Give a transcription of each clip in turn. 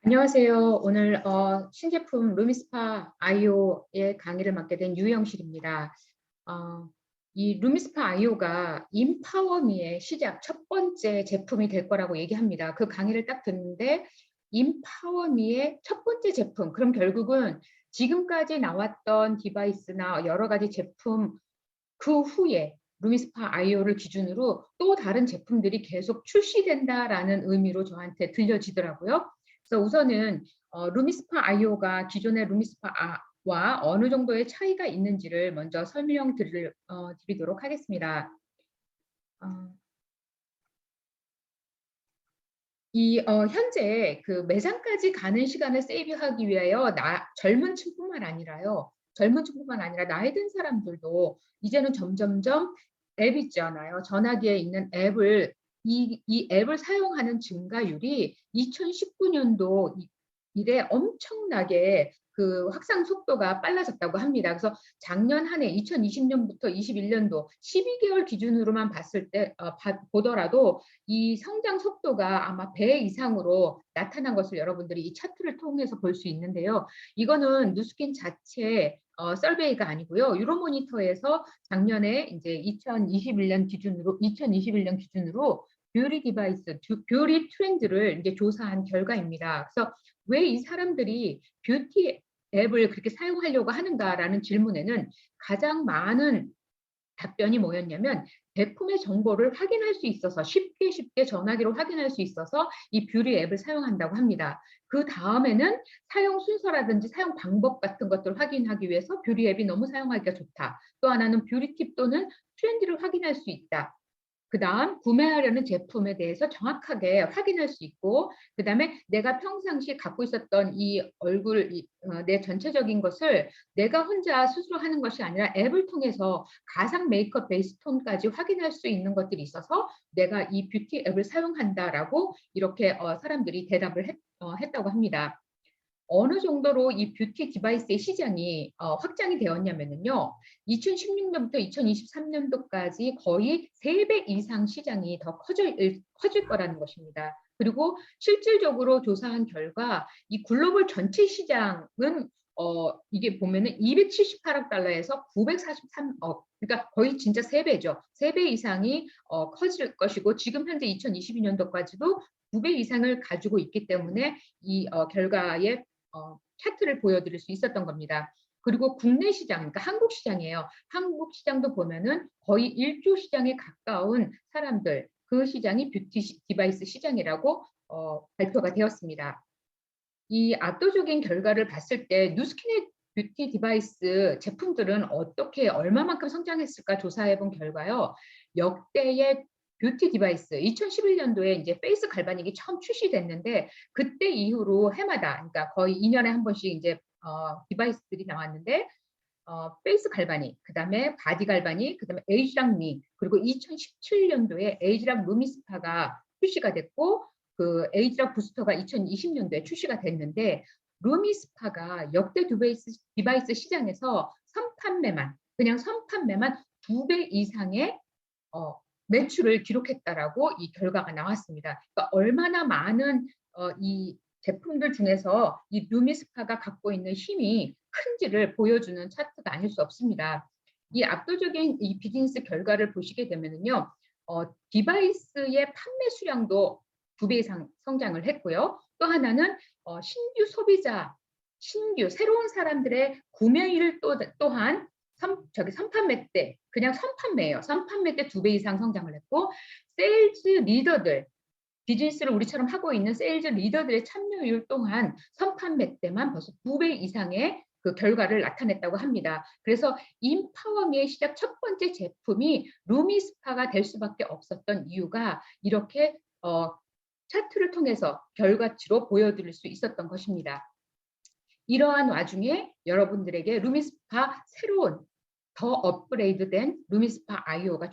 안녕하세요. 오늘 신제품 루미스파 아이오의 강의를 맡게 된 유영실입니다. 어, 이 루미스파 아이오가 인파워미의 시작 첫 번째 제품이 될 거라고 얘기합니다. 그 강의를 딱 듣는데 인파워미의 첫 번째 제품, 그럼 결국은 지금까지 나왔던 디바이스나 여러 가지 제품 그 후에 루미스파 아이오를 기준으로 또 다른 제품들이 계속 출시된다라는 의미로 저한테 들려지더라고요. 그래서 우선은 루미스파 아이오가 기존의 루미스파와 어느 정도의 차이가 있는지를 먼저 드리도록 하겠습니다. 어, 현재 그 매장까지 가는 시간을 세이브하기 위하여 젊은 층뿐만 아니라 나이 든 사람들도 이제는 점점점 앱 있잖아요. 전화기에 있는 앱을 이 앱을 사용하는 증가율이 2019년도 이래 엄청나게 그 확산 속도가 빨라졌다고 합니다. 그래서 작년 한 해 2020년부터 21년도 12개월 기준으로만 봤을 때 보더라도 이 성장 속도가 아마 배 이상으로 나타난 것을 여러분들이 이 차트를 통해서 볼 수 있는데요. 이거는 누스킨 자체 서베이가 아니고요. 유로모니터에서 작년에 이제 2021년 기준으로 뷰리 디바이스, 뷰리 트렌드를 이제 조사한 결과입니다. 그래서 왜 이 사람들이 뷰티 앱을 그렇게 사용하려고 하는가라는 질문에는 가장 많은 답변이 뭐였냐면 제품의 정보를 확인할 수 있어서 쉽게 전화기로 확인할 수 있어서 이 뷰리 앱을 사용한다고 합니다. 그 다음에는 사용 순서라든지 사용 방법 같은 것들을 확인하기 위해서 뷰리 앱이 너무 사용하기가 좋다. 또 하나는 뷰리 팁 또는 트렌드를 확인할 수 있다. 그다음 구매하려는 제품에 대해서 정확하게 확인할 수 있고, 그다음에 내가 평상시 갖고 있었던 내 전체적인 것을 내가 혼자 스스로 하는 것이 아니라 앱을 통해서 가상 메이크업 베이스 톤까지 확인할 수 있는 것들이 있어서 내가 이 뷰티 앱을 사용한다라고 이렇게 사람들이 했다고 합니다. 어느 정도로 이 뷰티 디바이스의 시장이 확장이 되었냐면요. 2016년부터 2023년도까지 거의 3배 이상 시장이 더 커질 거라는 것입니다. 그리고 실질적으로 조사한 결과 이 글로벌 전체 시장은 이게 보면은 278억 달러에서 943억, 그러니까 거의 진짜 3배죠. 3배 이상이 커질 것이고, 지금 현재 2022년도까지도 2배 이상을 가지고 있기 때문에 이 결과에 차트를 보여드릴 수 있었던 겁니다. 그리고 국내 시장, 그러니까 한국 시장이에요. 한국 시장도 보면은 거의 1조 시장에 가까운 사람들, 그 시장이 뷰티 디바이스 시장이라고 발표가 되었습니다. 이 압도적인 결과를 봤을 때 누스킨의 뷰티 디바이스 제품들은 어떻게 얼마만큼 성장했을까 조사해 본 결과요. 역대의 뷰티 디바이스 2011년도에 이제 페이스 갈바닉이 처음 출시됐는데 그때 이후로 해마다 그러니까 거의 2년에 한 번씩 이제 디바이스들이 나왔는데 페이스 갈바닉, 그다음에 바디 갈바닉, 그다음에 에이지락 미, 그리고 2017년도에 에이지락 루미스파가 출시가 됐고 그 에이지락 부스터가 2020년도에 출시가 됐는데 루미스파가 역대 디바이스 시장에서 선판매만 2배 이상의 매출을 기록했다라고 이 결과가 나왔습니다. 그러니까 얼마나 많은 이 제품들 중에서 이 루미스파가 갖고 있는 힘이 큰지를 보여주는 차트가 아닐 수 없습니다. 이 압도적인 이 비즈니스 결과를 보시게 되면요, 디바이스의 판매 수량도 2배 이상 성장을 했고요. 또 하나는 신규 소비자, 새로운 사람들의 구매율 또한 선판매 때, 그냥 선판매예요. 선판매 때 2배 이상 성장을 했고, 세일즈 리더들, 비즈니스를 우리처럼 하고 있는 세일즈 리더들의 참여율 또한 선판매 때만 벌써 2배 이상의 그 결과를 나타냈다고 합니다. 그래서 인파워미의 시작 첫 번째 제품이 루미스파가 될 수밖에 없었던 이유가 이렇게 차트를 통해서 결과치로 보여드릴 수 있었던 것입니다. 이러한 와중에 여러분들에게 루미스파 새로운 더 업그레이드된 루미스파 아이오가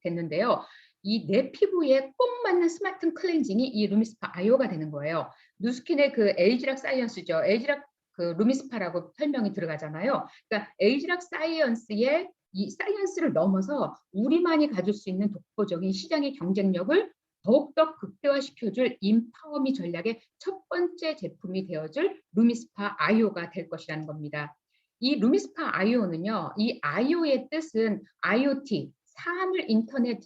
됐는데요. 이 내 피부에 꼭 맞는 스마트 클렌징이 이 루미스파 아이오가 되는 거예요. 누스킨의 그 에이지락 사이언스죠. 에이지락 그 루미스파라고 설명이 들어가잖아요. 그러니까 에이지락 사이언스의 이 사이언스를 넘어서 우리만이 가질 수 있는 독보적인 시장의 경쟁력을 더욱더 극대화시켜줄 인파워미 전략의 첫 번째 제품이 되어줄 루미스파 아이오가 될 것이라는 겁니다. 이 루미스파 아이오는요, 이 아이오의 뜻은 IoT, 사물 인터넷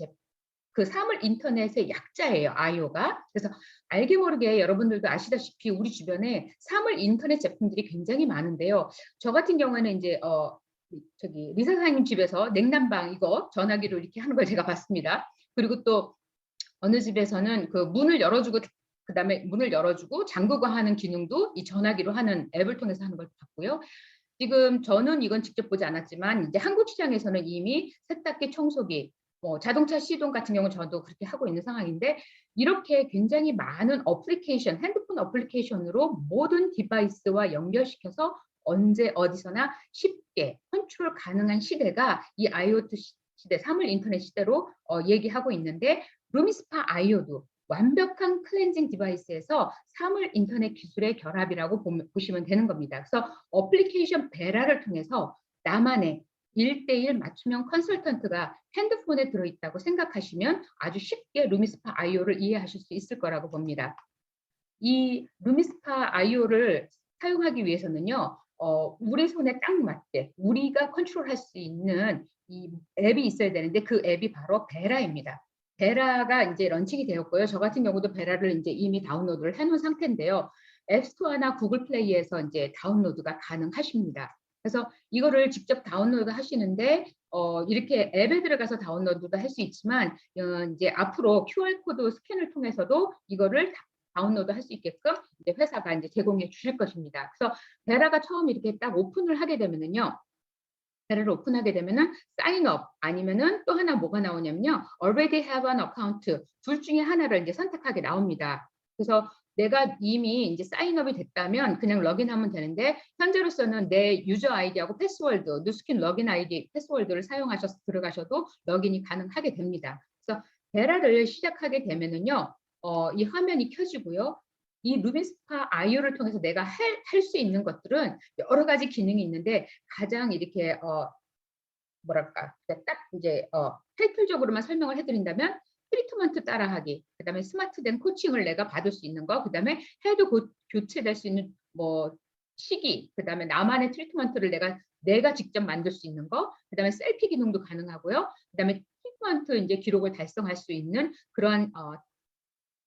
그 사물 인터넷의 약자예요, 아이오가. 그래서 알게 모르게 여러분들도 아시다시피 우리 주변에 사물 인터넷 제품들이 굉장히 많은데요. 저 같은 경우에는 이제 저기 리사 사장님 집에서 냉난방 이거 전화기로 이렇게 하는 걸 제가 봤습니다. 그리고 또 어느 집에서는 그 문을 열어주고 그다음에 문을 열어주고 잠그고 하는 기능도 이 전화기로 하는 앱을 통해서 하는 걸 봤고요. 지금 저는 이건 직접 보지 않았지만 이제 한국 시장에서는 이미 세탁기, 청소기, 자동차 시동 같은 경우는 저도 그렇게 하고 있는 상황인데 이렇게 굉장히 많은 어플리케이션, 핸드폰 어플리케이션으로 모든 디바이스와 연결시켜서 언제 어디서나 쉽게 컨트롤 가능한 시대가 이 IoT 시대, 사물 인터넷 시대로 얘기하고 있는데 루미스파 아이오도 완벽한 클렌징 디바이스에서 사물 인터넷 기술의 결합이라고 보시면 되는 겁니다. 그래서 어플리케이션 베라를 통해서 나만의 1대1 맞춤형 컨설턴트가 핸드폰에 들어있다고 생각하시면 아주 쉽게 루미스파 아이오를 이해하실 수 있을 거라고 봅니다. 이 루미스파 아이오를 사용하기 위해서는요, 우리 손에 딱 맞게 우리가 컨트롤할 수 있는 이 앱이 있어야 되는데 그 앱이 바로 베라입니다. 베라가 이제 런칭이 되었고요. 저 같은 경우도 베라를 이제 이미 다운로드를 해놓은 상태인데요. 앱스토어나 구글 플레이에서 이제 다운로드가 가능하십니다. 그래서 이거를 직접 다운로드 하시는데 이렇게 앱에 들어가서 다운로드도 할 수 있지만 이제 앞으로 QR 코드 스캔을 통해서도 이거를 다운로드 할 수 있게끔 이제 회사가 이제 제공해 주실 것입니다. 그래서 베라가 처음 이렇게 딱 오픈을 하게 되면은요. 베라를 오픈하게 되면은 사인업 아니면은 또 하나 뭐가 나오냐면요. already have an account 둘 중에 하나를 이제 선택하게 나옵니다. 그래서 내가 이미 이제 사인업이 됐다면 그냥 로그인하면 되는데 현재로서는 내 유저 아이디하고 패스워드, 누스킨 로그인 아이디, 패스워드를 사용하셔서 들어가셔도 로그인이 가능하게 됩니다. 그래서 베라를 시작하게 되면은요. 이 화면이 켜지고요. 이 루미스파 아이오를 통해서 내가 할 수 있는 것들은 여러 가지 기능이 있는데 가장 이렇게 뭐랄까 딱 이제 타이틀적으로만 설명을 해드린다면 트리트먼트 따라하기, 그다음에 스마트된 코칭을 내가 받을 수 있는 거, 그다음에 해도 곧 교체될 수 있는 뭐 시기, 그다음에 나만의 트리트먼트를 내가 직접 만들 수 있는 거, 그다음에 셀피 기능도 가능하고요. 그다음에 트리트먼트 이제 기록을 달성할 수 있는 그런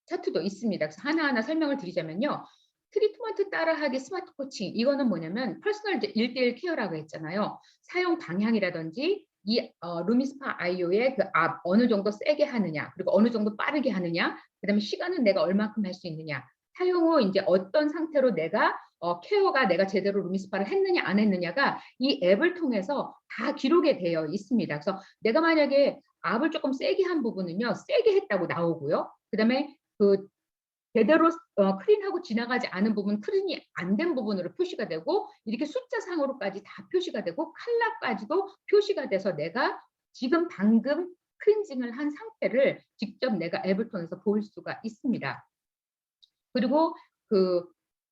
차트도 있습니다. 그래서 하나하나 설명을 드리자면요. 트리트먼트 따라하기 스마트 코칭 이거는 뭐냐면 퍼스널 1대1 케어라고 했잖아요. 사용 방향이라든지 이 루미스파 아이오의 그 앞 어느 정도 세게 하느냐, 그리고 어느 정도 빠르게 하느냐, 그다음에 시간은 내가 얼마큼 할 수 있느냐, 사용 후 이제 어떤 상태로 내가 케어가 내가 제대로 루미스파를 했느냐 안 했느냐가 이 앱을 통해서 다 기록이 되어 있습니다. 그래서 내가 만약에 압을 조금 세게 한 부분은요, 세게 했다고 나오고요. 그다음에 그 제대로 클린하고 지나가지 않은 부분, 클린이 안 된 부분으로 표시가 되고 이렇게 숫자상으로까지 다 표시가 되고 컬러까지도 표시가 돼서 내가 지금 방금 클렌징을 한 상태를 직접 내가 앱을 통해서 볼 수가 있습니다. 그리고 그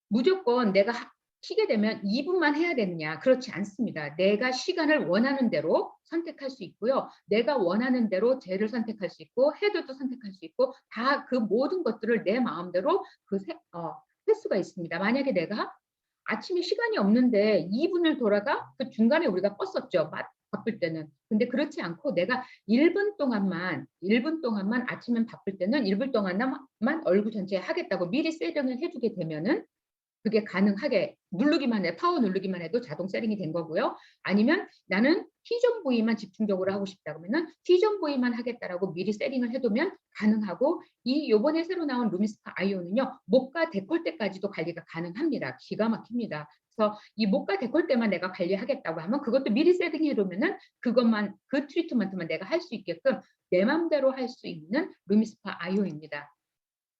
무조건 내가 키게 되면 2분만 해야 되느냐? 그렇지 않습니다. 내가 시간을 원하는 대로 선택할 수 있고요. 내가 원하는 대로 젤을 선택할 수 있고 헤드도 선택할 수 있고 다 그 모든 것들을 내 마음대로 할 수가 있습니다. 만약에 내가 아침에 시간이 없는데 2분을 돌아가? 그 중간에 우리가 껐었죠. 바쁠 때는. 근데 그렇지 않고 내가 1분 동안만 아침엔 바쁠 때는 1분 동안만 얼굴 전체에 하겠다고 미리 세팅을 해주게 되면은 그게 가능하게 누르기만 해 파워 누르기만 해도 자동 세팅이 된 거고요. 아니면 나는 T존 부위만 집중적으로 하고 싶다 그러면은 T존 부위만 하겠다라고 미리 세팅을 해두면 가능하고 이 요번에 새로 나온 루미스파 아이오는요. 목과 데콜테까지도 관리가 가능합니다. 기가 막힙니다. 그래서 이 목과 데콜테만 내가 관리하겠다고 하면 그것도 미리 세팅해 두면은 그것만 그 트리트먼트만 내가 할 수 있게끔 내 맘대로 할 수 있는 루미스파 아이오입니다.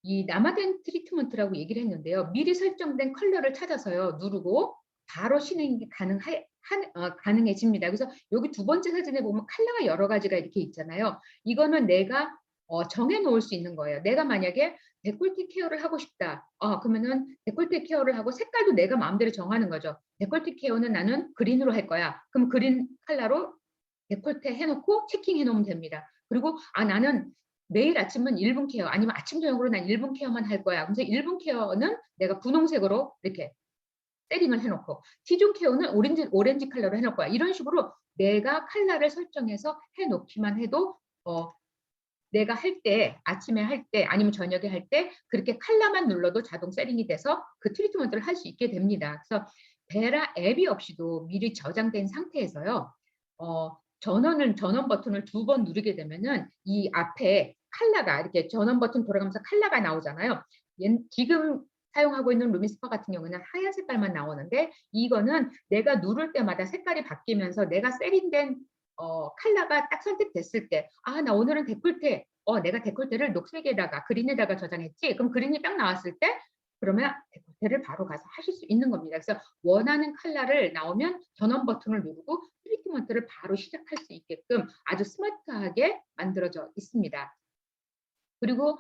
이 남아된 트리트먼트라고 얘기를 했는데요. 미리 설정된 컬러를 찾아서요. 누르고 바로 진행이 가능해집니다. 그래서 여기 두 번째 사진에 보면 컬러가 여러 가지가 이렇게 있잖아요. 이거는 내가 정해 놓을 수 있는 거예요. 내가 만약에 데콜테 케어를 하고 싶다. 그러면은 데콜테 케어를 하고 색깔도 내가 마음대로 정하는 거죠. 데콜테 케어는 나는 그린으로 할 거야. 그럼 그린 컬러로 데콜테 해놓고 체킹해 놓으면 됩니다. 그리고 나는 매일 아침은 1분 케어 아니면 아침 저녁으로 난 1분 케어만 할 거야. 그래서 1분 케어는 내가 분홍색으로 이렇게 세팅을 해 놓고 T존 케어는 오렌지 컬러로 해 놓을 거야. 이런 식으로 내가 컬러를 설정해서 해 놓기만 해도 내가 할 때 아침에 할 때 아니면 저녁에 할 때 그렇게 컬러만 눌러도 자동 세팅이 돼서 그 트리트먼트를 할 수 있게 됩니다. 그래서 베라 앱이 없이도 미리 저장된 상태에서요. 전원 버튼을 2번 누르게 되면은 이 앞에 컬러가 이렇게 전원 버튼 돌아가면서 컬러가 나오잖아요. 지금 사용하고 있는 루미스파 같은 경우는 하얀 색깔만 나오는데 이거는 내가 누를 때마다 색깔이 바뀌면서 내가 세팅된 컬러가 딱 선택됐을 때 '아 나 오늘은 데콜테 내가 데콜테를 녹색에다가 그린에다가 저장했지.' 그럼 그린이 딱 나왔을 때 그러면 데콜테를 바로 가서 하실 수 있는 겁니다. 그래서 원하는 컬러를 나오면 전원 버튼을 누르고 트리트먼트를 바로 시작할 수 있게끔 아주 스마트하게 만들어져 있습니다. 그리고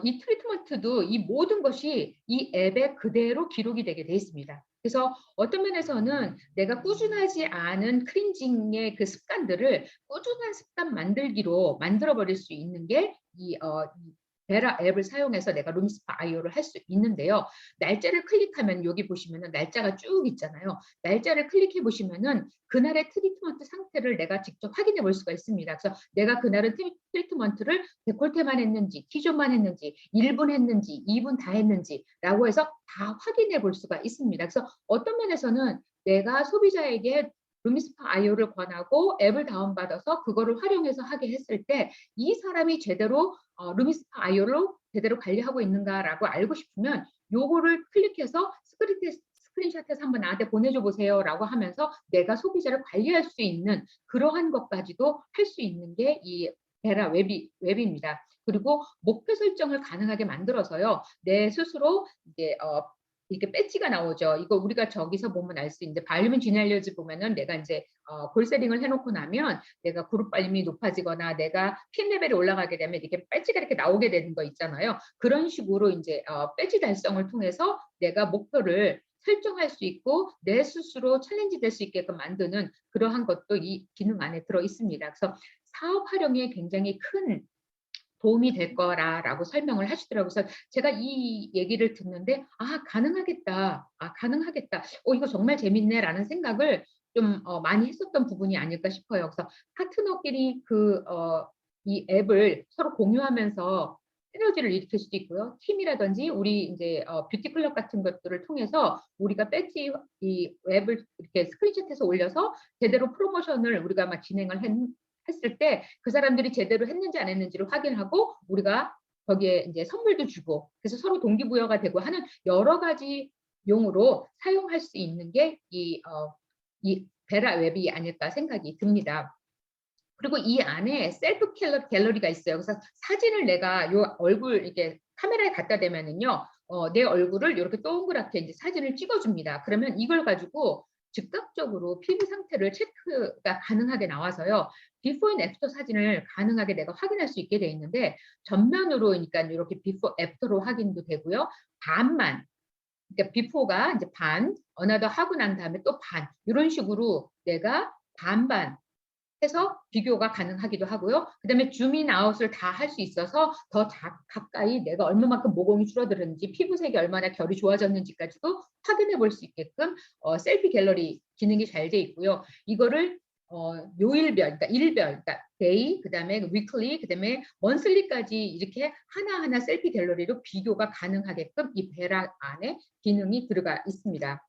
이 트리트먼트도 이 모든 것이 이 앱에 그대로 기록이 되게 돼 있습니다. 그래서 어떤 면에서는 내가 꾸준하지 않은 클렌징의 그 습관들을 꾸준한 습관 만들기로 만들어 버릴 수 있는 게 이 베라 앱을 사용해서 내가 룸스파 아이오를 할 수 있는데요. 날짜를 클릭하면 여기 보시면은 날짜가 쭉 있잖아요. 날짜를 클릭해 보시면은 그날의 트리트먼트 상태를 내가 직접 확인해 볼 수가 있습니다. 그래서 내가 그날은 트리트먼트를 데콜테만 했는지, T존만 했는지, 1분 했는지, 2분 다 했는지라고 해서 다 확인해 볼 수가 있습니다. 그래서 어떤 면에서는 내가 소비자에게 루미스파 아이오를 권하고 앱을 다운받아서 그거를 활용해서 하게 했을 때 이 사람이 제대로 루미스파 아이오를 제대로 관리하고 있는가라고 알고 싶으면 요거를 클릭해서 스크린샷해서 한번 나한테 보내줘 보세요라고 하면서 내가 소비자를 관리할 수 있는 그러한 것까지도 할 수 있는 게 이 베라 웹입니다. 그리고 목표 설정을 가능하게 만들어서요. 내 스스로 이제 이렇게 배지가 나오죠. 이거 우리가 저기서 보면 알 수 있는데 발륨 지날려지 보면은 내가 인제 볼 세팅을 해 놓고 나면 내가 그룹 발륨이 높아지거나 내가 핀 레벨이 올라가게 되면 이렇게 배지가 이렇게 나오게 되는 거 있잖아요. 그런 식으로 인제 배지 달성을 통해서 내가 목표를 설정할 수 있고 내 스스로 챌린지 될 수 있게끔 만드는 그러한 것도 이 기능 안에 들어 있습니다. 그래서 사업 활용에 굉장히 큰 도움이 될 거라라고 설명을 하시더라고요. 그래서 제가 이 얘기를 듣는데 '아 가능하겠다. 아 가능하겠다. 이거 정말 재밌네.'라는 생각을 좀 많이 했었던 부분이 아닐까 싶어요. 그래서 파트너끼리 이 앱을 서로 공유하면서 시너지를 일으킬 수도 있고요. 팀이라든지 우리 인제 뷰티 클럽 같은 것들을 통해서 우리가 배지 이 웹을 이렇게 스크린샷해서 올려서 제대로 프로모션을 우리가 막 진행을 했을 때 그 사람들이 제대로 했는지 안 했는지를 확인하고 우리가 거기에 인제 선물도 주고 그래서 서로 동기부여가 되고 하는 여러 가지 용으로 사용할 수 있는 게 이 베라 웹이 아닐까 생각이 듭니다. 그리고 이 안에 셀프 갤러리가 있어요. 그래서 사진을 내가 요 얼굴 이렇게 카메라에 갖다 대면은요. 내 얼굴을 요렇게 동그랗게 인제 사진을 찍어 줍니다. 그러면 이걸 가지고 즉각적으로 피부 상태를 체크가 가능하게 나와서요. 비포 앤 애프터 사진을 가능하게 내가 확인할 수 있게 돼 있는데 전면으로 그러니까 요렇게 비포 애프터로 확인도 되고요. 반만 그러니까 비포가 인제 반, 어나더 하고 난 다음에 또 반 요런 식으로 내가 반반 해서 비교가 가능하기도 하고요. 그다음에 줌인 아웃을 다 할 수 있어서 더 가까이 내가 얼마만큼 모공이 줄어들었는지 피부색이 얼마나 결이 좋아졌는지까지도 확인해 볼 수 있게끔 셀피 갤러리 기능이 잘 돼 있고요. 이거를 요일별 그러니까 일별 그러니까 데이 그다음에 위클리 그다음에 먼슬리까지 이렇게 하나하나 셀피 갤러리로 비교가 가능하게끔 이 베라 안에 기능이 들어가 있습니다.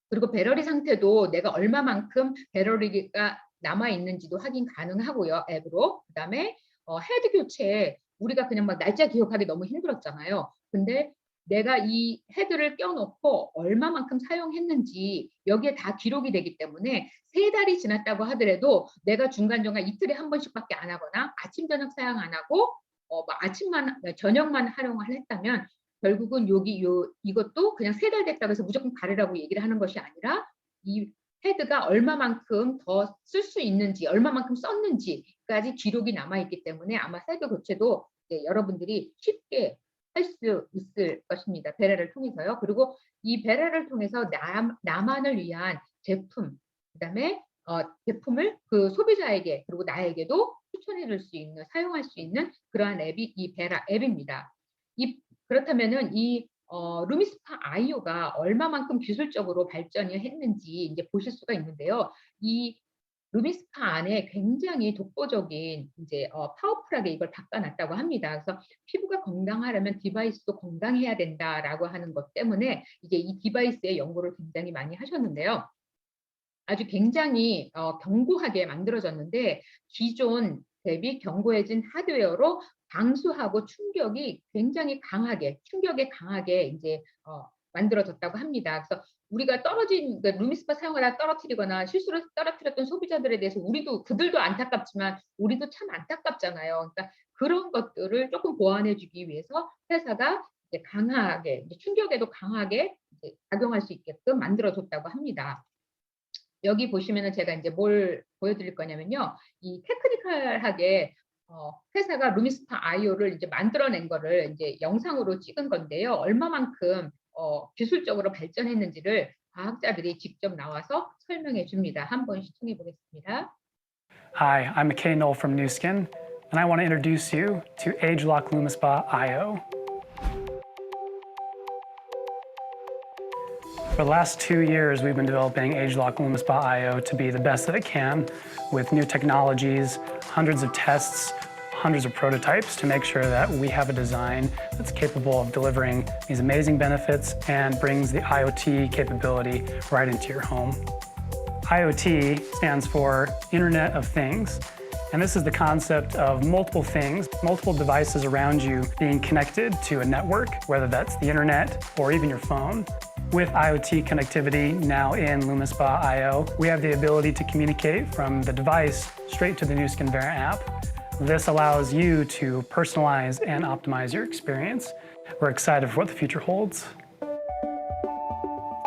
그리고 배러리 상태도 내가 얼마만큼 배러리가 남아 있는지도 확인 가능하고요, 앱으로. 그다음에 헤드 교체 우리가 그냥 막 날짜 기억하기 너무 힘들었잖아요. 근데 내가 이 헤드를 껴 놓고 얼마만큼 사용했는지 여기에 다 기록이 되기 때문에 3달이 지났다고 하더라도 내가 중간중간 이틀에 한 번씩밖에 안 하거나 아침 저녁 사용 안 하고 아침만 저녁만 활용을 했다면 결국은 이것도 그냥 3달 됐다고 해서 무조건 가르라고 얘기를 하는 것이 아니라 이 헤드가 얼마만큼 더 쓸 수 있는지 얼마만큼 썼는지까지 기록이 남아 있기 때문에 아마 헤드 교체도 이제 여러분들이 쉽게 할 수 있을 것입니다, 베라를 통해서요. 그리고 이 베라를 통해서 나만을 위한 제품 그다음에 제품을 그 소비자에게 그리고 나에게도 추천해 줄 수 있는 사용할 수 있는 그러한 앱이 이 베라 앱입니다. 이 그렇다면은 이 루미스파 아이오가 얼마만큼 기술적으로 발전을 했는지 인제 보실 수가 있는데요. 이 루미스파 안에 굉장히 독보적인 인제 파워풀하게 이걸 바꿔 놨다고 합니다. 그래서 "피부가 건강하려면 디바이스도 건강해야 된다."라고 하는 것 때문에 이제 이 디바이스의 연구를 굉장히 많이 하셨는데요. 아주 굉장히 견고하게 만들어졌는데 기존 대비 견고해진 하드웨어로 방수하고 충격이 굉장히 강하게 충격에 강하게 인제 만들어졌다고 합니다. 그래서 우리가 떨어진 그 루미스파 사용하다가 떨어뜨리거나 실수로 떨어뜨렸던 소비자들에 대해서 우리도 그들도 안타깝지만 우리도 참 안타깝잖아요. 그러니까 그런 것들을 쪼끔 보완해 주기 위해서 회사가 이제 강하게 이제 충격에도 강하게 이제 작용할 수 있게끔 만들어 줬다고 합니다. 여기 보시면은 제가 인제 뭘 보여드릴 거냐면요. 이 테크니컬하게 회사가 루미스파 아이오를 이제 만들어낸 거를 인제 영상으로 찍은 건데요. 얼마만큼 기술적으로 발전했는지를 과학자들이 직접 나와서 설명해 줍니다. 한번 시청해 보겠습니다. Hi, I'm McKay Knoll from Nu Skin, and I want to introduce you to ageLOC LumiSpa IO. For the last 2 years, we've been developing ageLOC LumiSpa IO to be the best that it can with new technologies, hundreds of tests, hundreds of prototypes to make sure that we have a design that's capable of delivering these amazing benefits and brings the IoT capability right into your home. IoT stands for Internet of Things, and this is the concept of multiple things, multiple devices around you being connected to a network, whether that's the internet or even your phone. With IoT connectivity now in LumiSpa IO, we have the ability to communicate from the device straight to the Nu Skin Vera app. This allows you to personalize and optimize your experience. We're excited for what the future holds.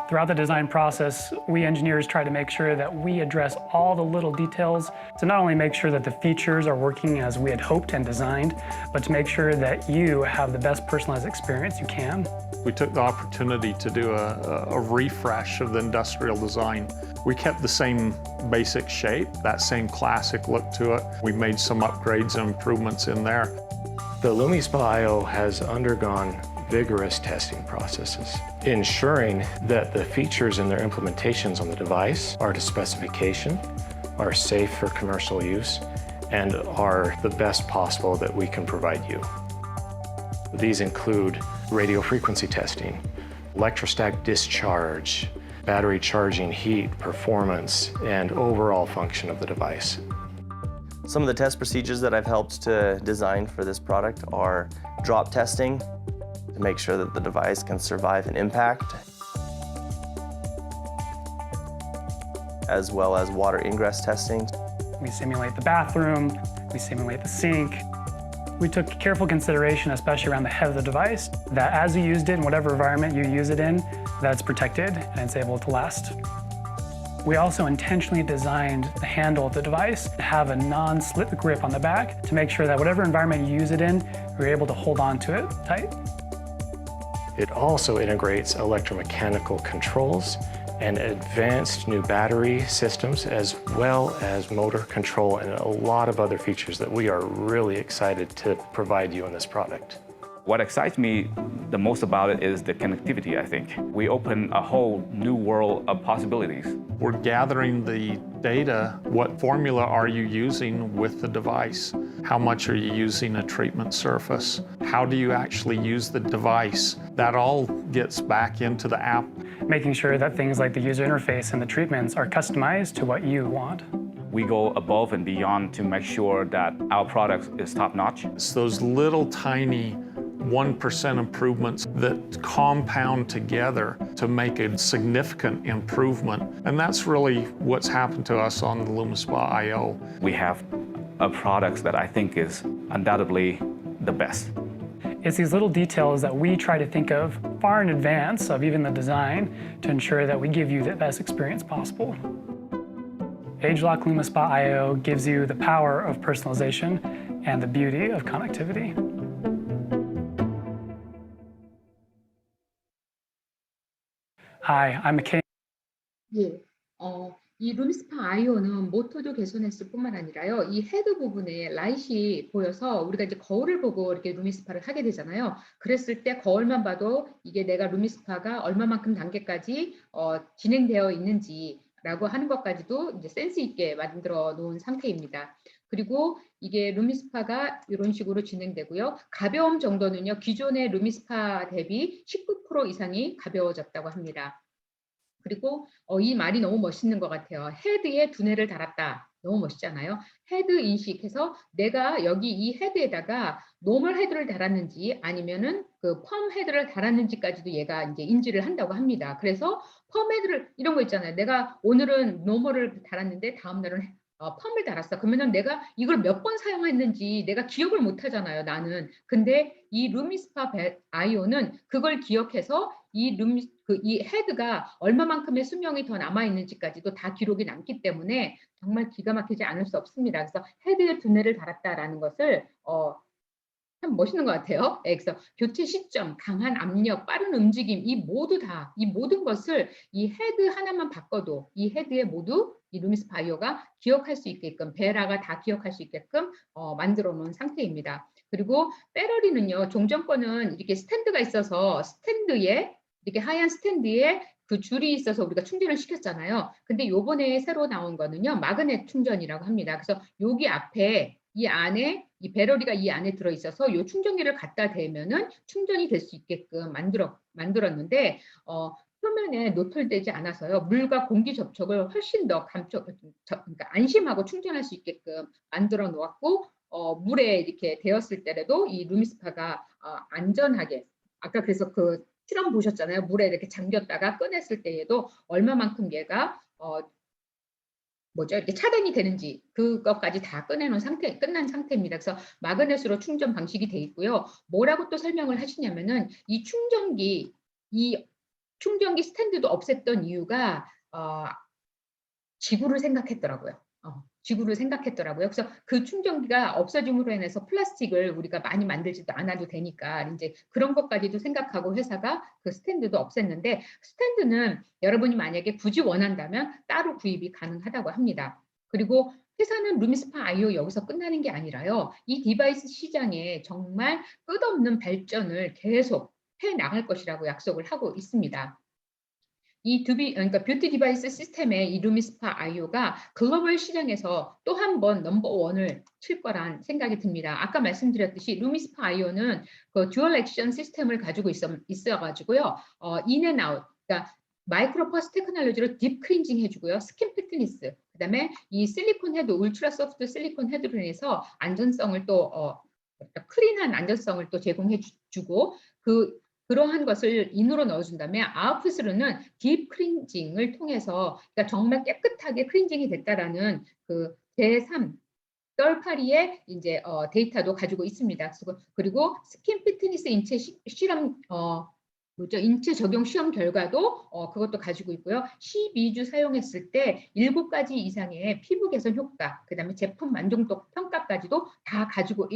Throughout the design process, we engineers try to make sure that we address all the little details to not only make sure that the features are working as we had hoped and designed, but to make sure that you have the best personalized experience you can. We took the opportunity to do a refresh of the industrial design. We kept the same basic shape, that same classic look to it. We made some upgrades and improvements in there. The LumiSpa IO has undergone vigorous testing processes, ensuring that the features and their implementations on the device are to specification, are safe for commercial use, and are the best possible that we can provide you. These include radio frequency testing, electrostatic discharge, battery charging, heat, performance, and overall function of the device. Some of the test procedures that I've helped to design for this product are drop testing, to make sure that the device can survive an impact, as well as water ingress testing. We simulate the bathroom, we simulate the sink. We took careful consideration, especially around the head of the device, that as you used it in whatever environment you use it in, that's protected and it's able to last. We also intentionally designed the handle of the device to have a non-slip grip on the back to make sure that whatever environment you use it in, you're able to hold on to it tight. It also integrates electromechanical controls and advanced new battery systems, as well as motor control and a lot of other features that we are really excited to provide you in this product. What excites me the most about it is the connectivity, I think. We open a whole new world of possibilities. We're gathering the data. What formula are you using with the device? How much are you using a treatment surface? How do you actually use the device? That all gets back into the app. Making sure that things like the user interface and the treatments are customized to what you want. We go above and beyond to make sure that our product is top-notch. It's those little tiny 1% improvements that compound together to make a significant improvement. And that's really what's happened to us on the LumiSpa IO. We have a product that I think is undoubtedly the best. It's these little details that we try to think of far in advance of even the design to ensure that we give you the best experience possible. ageLOC LumiSpa IO gives you the power of personalization and the beauty of connectivity. Hi, I'm McKay. 예. 이 루미스파 아이오는 모터도 개선했을 뿐만 아니라요. 이 헤드 부분에 라이트이 보여서 우리가 이제 거울을 보고 이렇게 루미스파를 하게 되잖아요. 그랬을 때 거울만 봐도 이게 내가 루미스파가 얼마만큼 단계까지 진행되어 있는지라고 하는 것까지도 이제 센스 있게 만들어 놓은 상태입니다. 그리고 이게 루미스파가 이런 식으로 진행되고요. 가벼움 정도는요. 기존의 루미스파 대비 19% 이상이 가벼워졌다고 합니다. 그리고 이 말이 너무 멋있는 것 같아요. 헤드에 두뇌를 달았다. 너무 멋있잖아요. 헤드 인식해서 내가 여기 이 헤드에다가 노멀 헤드를 달았는지 아니면은 그 펌 헤드를 달았는지까지도 얘가 이제 인지를 한다고 합니다. 그래서 펌 헤드를 이런 거 있잖아요. 내가 오늘은 노멀을 달았는데 다음 날은 펌을 달았어. 그러면은 내가 이걸 몇 번 사용했는지 내가 기억을 못 하잖아요, 나는. 근데 이 루미스파 아이오는 그걸 기억해서 이 헤드가 얼마만큼의 수명이 더 남아 있는지까지도 다 기록이 남기 때문에 정말 기가 막히지 않을 수 없습니다. 그래서 헤드에 두뇌를 달았다라는 것을 참 멋있는 것 같아요. 그래서 교체 시점, 강한 압력, 빠른 움직임, 이 모든 것을 이 헤드 하나만 바꿔도 이 헤드에 모두 이 루미스파 아이오가 기억할 수 있게끔, 베라가 다 기억할 수 있게끔 만들어 놓은 상태입니다. 그리고 배터리는요, 종전 거는 이렇게 스탠드가 있어서 스탠드에 이렇게 하얀 스탠드에 그 줄이 있어서 우리가 충전을 시켰잖아요. 근데 요번에 새로 나온 거는요, 마그넷 충전이라고 합니다. 그래서 여기 앞에 이 안에 이 배터리가 이 안에 들어 있어서 이 충전기를 갖다 대면은 충전이 될 수 있게끔 만들었는데 표면에 노출되지 않아서요. 물과 공기 접촉을 훨씬 더 그러니까 안심하고 충전할 수 있게끔 만들어 놓았고 물에 이렇게 데웠을 때라도 이 루미스파가 안전하게 아까 그래서 그 실험 보셨잖아요. 물에 이렇게 잠겼다가 꺼냈을 때에도 얼마만큼 얘가 이렇게 차단이 되는지 그것까지 다 끝난 상태입니다. 그래서 마그넷으로 충전 방식이 돼 있고요. 뭐라고 또 설명을 하시냐면은 이 충전기 스탠드도 없앴던 이유가 지구를 생각했더라고요. 지구를 생각했더라고요. 그래서 그 충전기가 없어짐으로 인해서 플라스틱을 우리가 많이 만들지도 않아도 되니까 이제 그런 것까지도 생각하고 회사가 그 스탠드도 없앴는데 스탠드는 여러분이 만약에 굳이 원한다면 따로 구입이 가능하다고 합니다. 그리고 회사는 루미스파 아이오 여기서 끝나는 게 아니라요. 이 디바이스 시장에 정말 끝없는 발전을 계속 해 나갈 것이라고 약속을 하고 있습니다. 그러니까 뷰티 디바이스 시스템의 이 루미스파 아이오가 글로벌 시장에서 또 한 번 넘버원을 칠 거란 생각이 듭니다. 아까 말씀드렸듯이 루미스파 아이오는 그 듀얼 액션 시스템을 가지고 있어가지고요. 인앤아웃, 그러니까 마이크로 퍼스 테크놀로지로 딥 크린징 해주고요. 스킨 피트니스, 그다음에 이 실리콘 헤드, 울트라 소프트 실리콘 헤드로 인해서 안전성을 또 클린한 안전성을 또 제공해주고 그러한 것을 인으로 넣어준다면 아웃풋으로는 딥 크린징을 통해서 그러니까 정말 깨끗하게 크린징이 됐다라는 그 제3 썰파리의 이제 데이터도 가지고 있습니다. 그리고 스킨 피트니스 인체 실험 인체 적용 시험 결과도 그것도 가지고 있고요. 12주 사용했을 때 7가지 이상의 피부 개선 효과, 그다음에 제품 만족도 평가까지도 다 가지고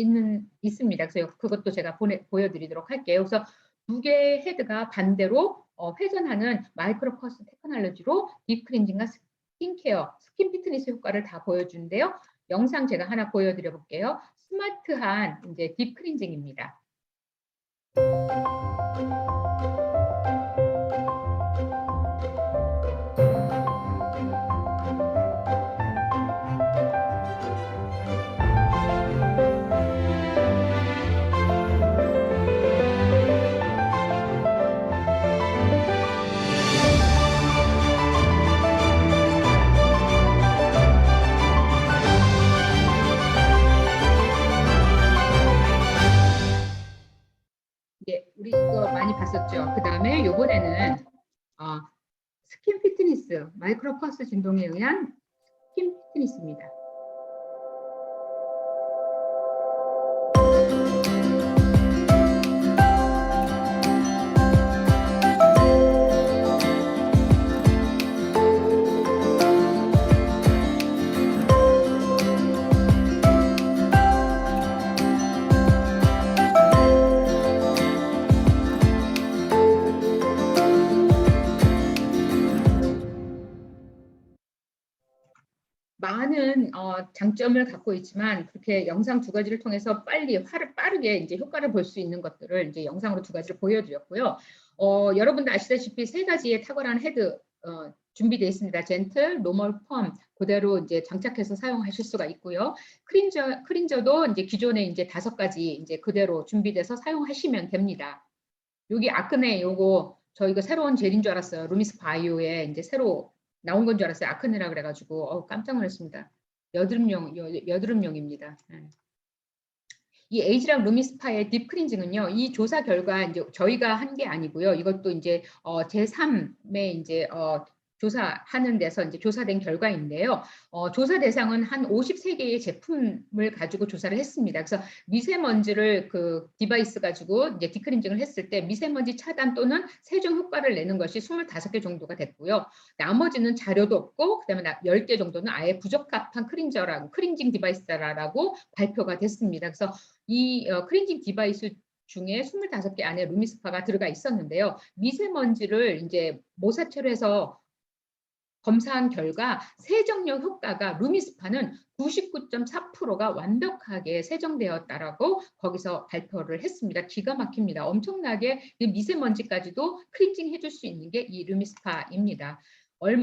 있습니다. 그래서 그것도 제가 보여드리도록 할게요. 그래서 두 개의 헤드가 반대로 회전하는 마이크로 퍼스 테크놀로지로 딥 클렌징과 스킨케어, 스킨 피트니스 효과를 다 보여주는데요. 영상 제가 하나 보여드려 볼게요. 스마트한 이제 딥 클렌징입니다. 우리 이거 많이 봤었죠. 그 다음에 요번에는 스킨 피트니스, 마이크로 퍼스 진동에 의한 스킨 피트니스입니다. 많은 장점을 갖고 있지만 그렇게 영상 두 가지를 통해서 빠르게 이제 효과를 볼 수 있는 것들을 이제 영상으로 두 가지를 보여드렸고요. 여러분도 아시다시피 세 가지의 탁월한 헤드 준비되어 있습니다. 젠틀, 노멀, 펌 그대로 이제 장착해서 사용하실 수가 있고요. 크린저도 이제 기존에 이제 5가지 이제 그대로 준비돼서 사용하시면 됩니다. 여기 아크네 요거 저희가 새로운 젤인 줄 알았어요. 루미스파 아이오에 이제 새로 나온 건 줄 알았어요. 아크네라 그래가지고 깜짝 놀랐습니다. 여드름용입니다. 이 에이지랑 루미스파의 딥 클렌징은요. 이 조사 결과 이제 저희가 한 게 아니고요. 이것도 이제 제3의 이제 조사하는 데서 이제 조사된 결과인데요. 조사 대상은 한 53개의 제품을 가지고 조사를 했습니다. 그래서 미세먼지를 그 디바이스 가지고 이제 딥클렌징을 했을 때 미세먼지 차단 또는 세정 효과를 내는 것이 25개 정도가 됐고요. 나머지는 자료도 없고 그다음에 10개 정도는 아예 부적합한 클렌징 디바이스라고 발표가 됐습니다. 그래서 이 클렌징 디바이스 중에 25개 안에 루미스파가 들어가 있었는데요. 미세먼지를 이제 모사체로 해서 검사한 결과 세정력 효과가 루미스파는 99.4%가 완벽하게 세정되었다라고 거기서 발표를 했습니다. 기가 막힙니다. 엄청나게 미세먼지까지도 클렌징 해줄 수 있는 게 이 루미스파입니다.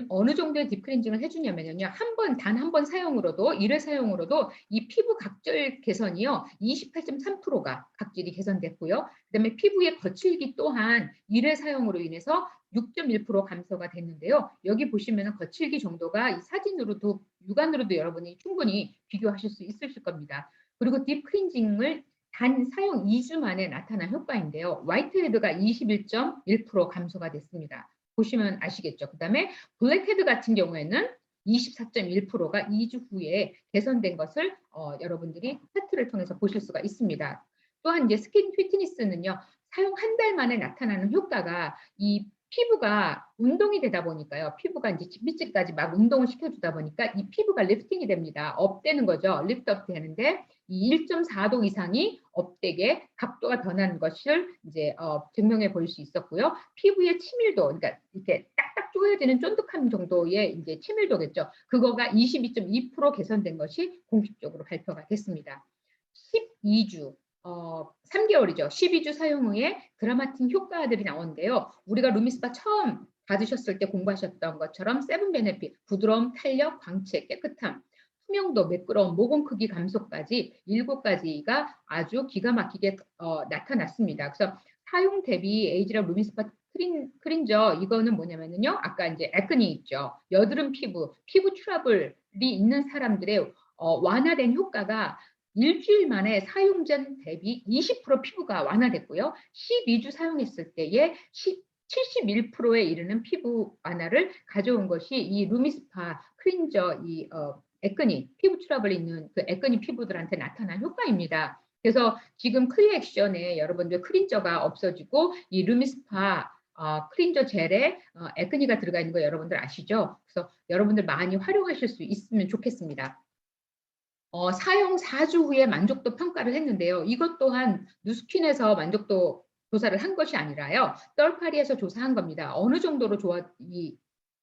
어느 정도의 딥클렌징을 해주냐면요. 단 한 번 사용으로도 1회 사용으로도 이 피부 각질 개선이요. 28.3%가 각질이 개선됐고요. 그다음에 피부의 거칠기 또한 1회 사용으로 인해서 6.1% 감소가 됐는데요. 여기 보시면 거칠기 정도가 이 사진으로도 육안으로도 여러분이 충분히 비교하실 수 있으실 겁니다. 그리고 딥클렌징을 단 사용 2주 만에 나타난 효과인데요. 화이트헤드가 21.1% 감소가 됐습니다. 보시면 아시겠죠. 그다음에 블랙헤드 같은 경우에는 24.1%가 2주 후에 개선된 것을 여러분들이 차트를 통해서 보실 수가 있습니다. 또한 이제 스킨 휘트니스는요. 사용 한 달 만에 나타나는 효과가 이 피부가 운동이 되다 보니까요. 피부가 이제 밑집까지 막 운동을 시켜주다 보니까 이 피부가 리프팅이 됩니다. 업되는 거죠. 리프트업 되는데 이 1.4도 이상이 업되게 각도가 변하는 것을 이제 증명해 볼 수 있었고요. 피부의 치밀도, 그러니까 이렇게 딱딱 조여지는 쫀득한 정도의 이제 치밀도겠죠. 그거가 22.2% 개선된 것이 공식적으로 발표가 됐습니다. 12주 3개월이죠. 12주 사용 후에 드라마틱 효과들이 나오는데요. 우리가 루미스파 처음 받으셨을 때 공부하셨던 것처럼 세븐 베네핏, 부드러움, 탄력, 광채, 깨끗함, 투명도, 매끄러움, 모공 크기 감소까지 7가지가 아주 기가 막히게 나타났습니다. 그래서 사용 대비 에이지랑 루미스파 클린저 이거는 뭐냐면요. 아까 이제 액니 있죠. 여드름 피부 트러블이 있는 사람들의 완화된 효과가 일주일 만에 사용 전 대비 20% 피부가 완화됐고요. 12주 사용했을 때에 71%에 이르는 피부 완화를 가져온 것이 이 루미스파 클린저 이 액니 피부 트러블이 있는 그 액니 피부들한테 나타난 효과입니다. 그래서 지금 클리어 액션에 여러분들 클린저가 없어지고 이 루미스파 클린저 젤에 액니가 들어가 있는 거 여러분들 아시죠? 그래서 여러분들 많이 활용하실 수 있으면 좋겠습니다. 사용 4주 후에 만족도 평가를 했는데요. 이것 또한 누스킨에서 만족도 조사를 한 것이 아니라요. 떨파리에서 조사한 겁니다. 어느 정도로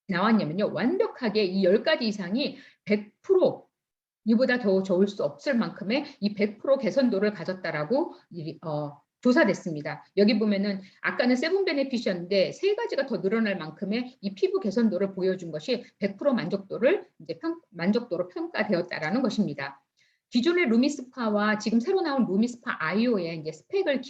나왔냐면요. 완벽하게 이 10가지 이상이 100% 이보다 더 좋을 수 없을 만큼의 이 100% 개선도를 가졌다라고 조사됐습니다. 여기 보면은 아까는 세븐 베네핏이었는데 3가지가 더 늘어날 만큼의 이 피부 개선도를 보여준 것이 100% 만족도로 평가되었다라는 것입니다. 기존의 루미스파와 지금 새로 나온 루미스파 아이오의 이제 스펙을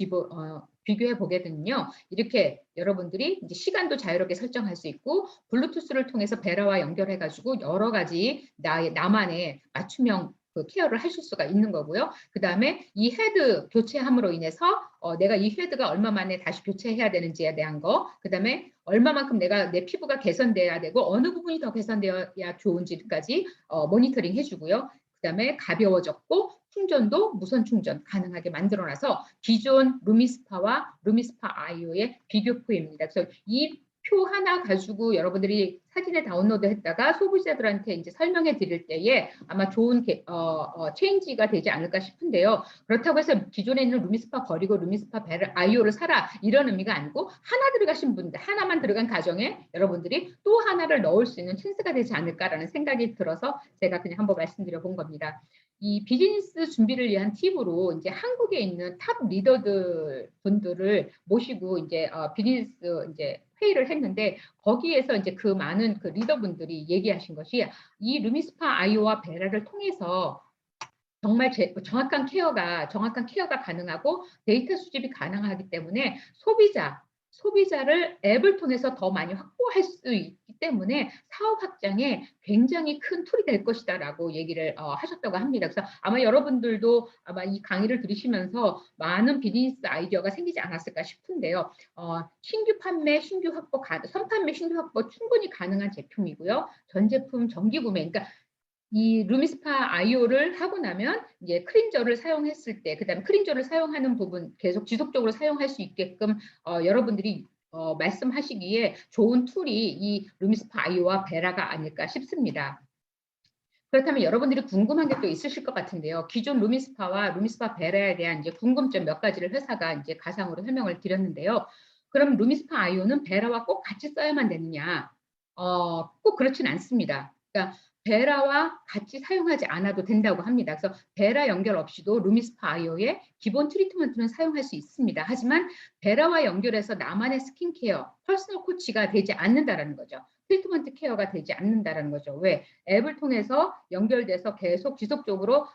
비교해 보게 되면요. 이렇게 여러분들이 이제 시간도 자유롭게 설정할 수 있고 블루투스를 통해서 베라와 연결해 가지고 여러 가지 나만의 맞춤형 그 케어를 하실 수가 있는 거고요. 그다음에 이 헤드 교체함으로 인해서 내가 이 헤드가 얼마 만에 다시 교체해야 되는지에 대한 거, 그다음에 얼마만큼 내 피부가 개선돼야 되고 어느 부분이 더 개선되어야 좋은지까지 모니터링 해주고요. 그다음에 가벼워졌고 충전도 무선 충전 가능하게 만들어놔서 기존 루미스파와 루미스파 아이오의 비교표입니다. 그래서 이 표 하나 가지고 여러분들이 사진에 다운로드 했다가 소비자들한테 이제 설명해 드릴 때에 아마 좋은 체인지가 되지 않을까 싶은데요. 그렇다고 해서 기존에 있는 루미스파 버리고 루미스파 아이오를 사라 이런 의미가 아니고 하나 들어가신 분들, 하나만 들어간 가정에 여러분들이 또 하나를 넣을 수 있는 찬스가 되지 않을까라는 생각이 들어서 제가 그냥 한번 말씀드려 본 겁니다. 이 비즈니스 준비를 위한 팁으로 이제 한국에 있는 탑 리더들 분들을 모시고 이제 비즈니스 이제 회의를 했는데 거기에서 이제 그 많은 그 리더분들이 얘기하신 것이 이 루미스파 아이오와 베라를 통해서 정말 정확한 케어가 가능하고 데이터 수집이 가능하기 때문에 소비자를 앱을 통해서 더 많이 확보할 수 있기 때문에 사업 확장에 굉장히 큰 툴이 될 것이다라고 얘기를 하셨다고 합니다. 그래서 아마 여러분들도 아마 이 강의를 들으시면서 많은 비즈니스 아이디어가 생기지 않았을까 싶은데요. 신규 판매, 선판매, 신규 확보 충분히 가능한 제품이고요. 전 제품 정기 구매, 그러니까 이 루미스파 아이오를 하고 나면 이제 크린저를 사용했을 때, 그다음에 크린저를 사용하는 부분 계속 지속적으로 사용할 수 있게끔 여러분들이 말씀하시기에 좋은 툴이 이 루미스파 아이오와 베라가 아닐까 싶습니다. 그렇다면 여러분들이 궁금한 게 또 있으실 것 같은데요. 기존 루미스파와 루미스파 베라에 대한 이제 궁금점 몇 가지를 회사가 이제 가상으로 설명을 드렸는데요. 그럼 루미스파 아이오는 베라와 꼭 같이 써야만 되느냐? 꼭 그렇진 않습니다. 그러니까 베라와 같이 사용하지 않아도 된다고 합니다. 그래서 베라 연결 없이도 루미스파 아이오의 기본 트리트먼트는 사용할 수 있습니다. 하지만 베라와 연결해서 나만의 스킨케어, 퍼스널 코치가 되지 않는다라는 거죠. 트리트먼트 케어가 되지 않는다라는 거죠. 왜? 앱을 통해서 연결돼서 계속 지속적으로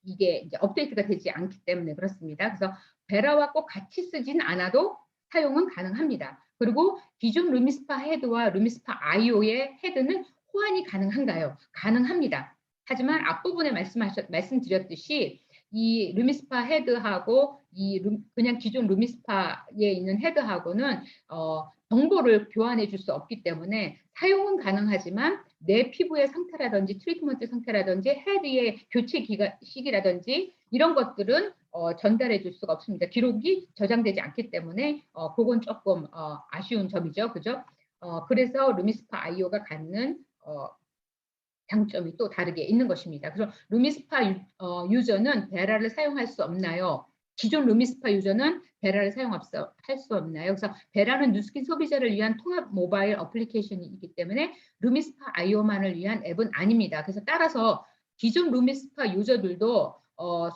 이게 이제 업데이트가 되지 않기 때문에 그렇습니다. 그래서 베라와 꼭 같이 쓰진 않아도 사용은 가능합니다. 그리고 기존 루미스파 헤드와 루미스파 아이오의 헤드는 호환이 가능한가요? 가능합니다. 하지만 앞부분에 말씀드렸듯이 이 루미스파 헤드하고 그냥 기존 루미스파에 있는 헤드하고는 정보를 교환해 줄 수 없기 때문에 사용은 가능하지만 내 피부의 상태라든지 트리트먼트 상태라든지 헤드의 교체 시기라든지 이런 것들은 전달해 줄 수가 없습니다. 기록이 저장되지 않기 때문에 그건 조금 아쉬운 점이죠. 그죠? 그래서 루미스파 아이오가 갖는 장점이 또 다르게 있는 것입니다. 그래서 루미스파 유저는 베라를 사용할 수 없나요? 기존 루미스파 유저는 베라를 사용할 수 없나요? 그래서 베라는 뉴스킨 소비자를 위한 통합 모바일 어플리케이션이기 때문에 루미스파 아이오만을 위한 앱은 아닙니다. 그래서 따라서 기존 루미스파 유저들도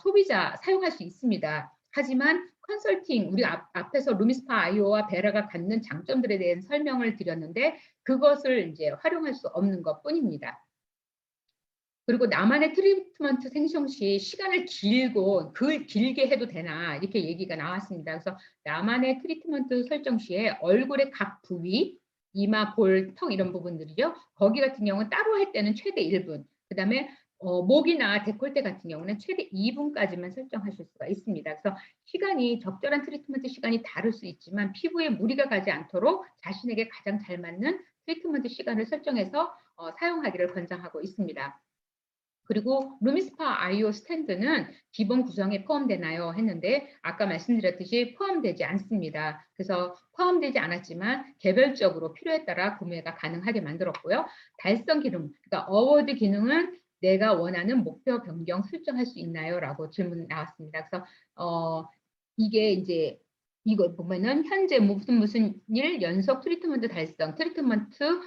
소비자 사용할 수 있습니다. 하지만 컨설팅, 우리 앞에서 루미스파 아이오와 베라가 갖는 장점들에 대한 설명을 드렸는데 그것을 이제 활용할 수 없는 것 뿐입니다. 그리고 나만의 트리트먼트 생성 시 시간을 길게 해도 되나 이렇게 얘기가 나왔습니다. 그래서 나만의 트리트먼트 설정 시에 얼굴의 각 부위, 이마, 볼, 턱 이런 부분들이죠. 거기 같은 경우는 따로 할 때는 최대 1분, 그 다음에 목이나 데콜테 같은 경우는 최대 2분까지만 설정하실 수가 있습니다. 그래서 적절한 트리트먼트 시간이 다를 수 있지만 피부에 무리가 가지 않도록 자신에게 가장 잘 맞는 트리트먼트 시간을 설정해서 사용하기를 권장하고 있습니다. 그리고 루미스파 아이오 스탠드는 기본 구성에 포함되나요? 했는데 아까 말씀드렸듯이 포함되지 않습니다. 그래서 포함되지 않았지만 개별적으로 필요에 따라 구매가 가능하게 만들었고요. 달성 기능, 그러니까 어워드 기능은 내가 원하는 목표 변경 설정할 수 있나요? 라고 질문이 나왔습니다. 그래서 이게 이제 이거 보면은 현재 무슨 일 연속 트리트먼트 달성, 트리트먼트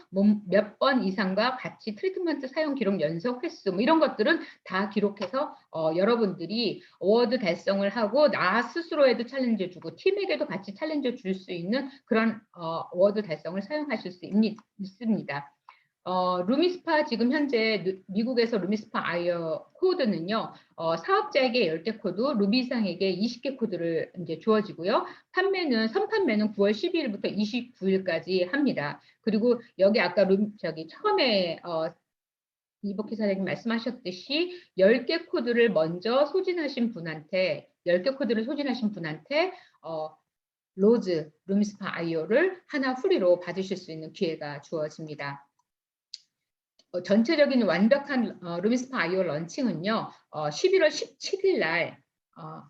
몇 번 이상과 같이 트리트먼트 사용 기록 연속 횟수 뭐 이런 것들은 다 기록해서 여러분들이 어워드 달성을 하고 나 스스로에도 챌린지 주고 팀에게도 같이 챌린지 줄 수 있는 그런 어워드 달성을 사용하실 수 있습니다. 루미스파 지금 현재 미국에서 루미스파 아이오 코드는요, 사업자에게 10개 코드, 루비상에게 20개 코드를 이제 주어지고요. 선판매는 9월 12일부터 29일까지 합니다. 그리고 여기 아까 처음에 이복희 사장님 말씀하셨듯이 10개 코드를 먼저 소진하신 분한테, 10개 코드를 소진하신 분한테 로즈 루미스파 아이오를 하나 프리로 받으실 수 있는 기회가 주어집니다. 전체적인 완벽한 루미스파 아이오 런칭은요, 11월 17일 날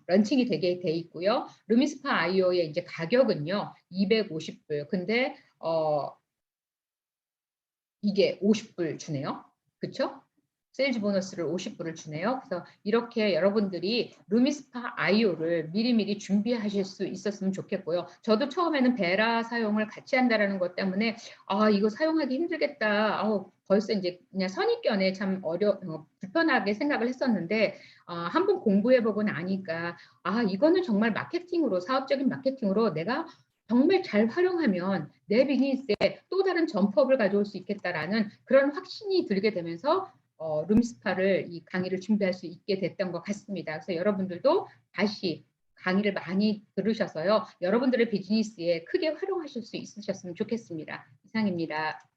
런칭이 되게 돼 있고요. 루미스파 IO의 이제 가격은요, 250불. 근데 이게 50불 주네요. 그쵸? 세일즈 보너스를 50불을 주네요. 그래서 이렇게 여러분들이 루미스파 IO를 미리미리 준비하실 수 있었으면 좋겠고요. 저도 처음에는 베라 사용을 같이 한다라는 것 때문에 이거 사용하기 힘들겠다. 벌써 이제 그냥 선입견에 참 불편하게 생각을 했었는데 한번 공부해보고 나니까 이거는 정말 마케팅으로, 사업적인 마케팅으로 내가 정말 잘 활용하면 내 비즈니스에 또 다른 점프업을 가져올 수 있겠다라는 그런 확신이 들게 되면서 룸스파를 이 강의를 준비할 수 있게 됐던 것 같습니다. 그래서 여러분들도 다시 강의를 많이 들으셔서요. 여러분들의 비즈니스에 크게 활용하실 수 있으셨으면 좋겠습니다. 이상입니다.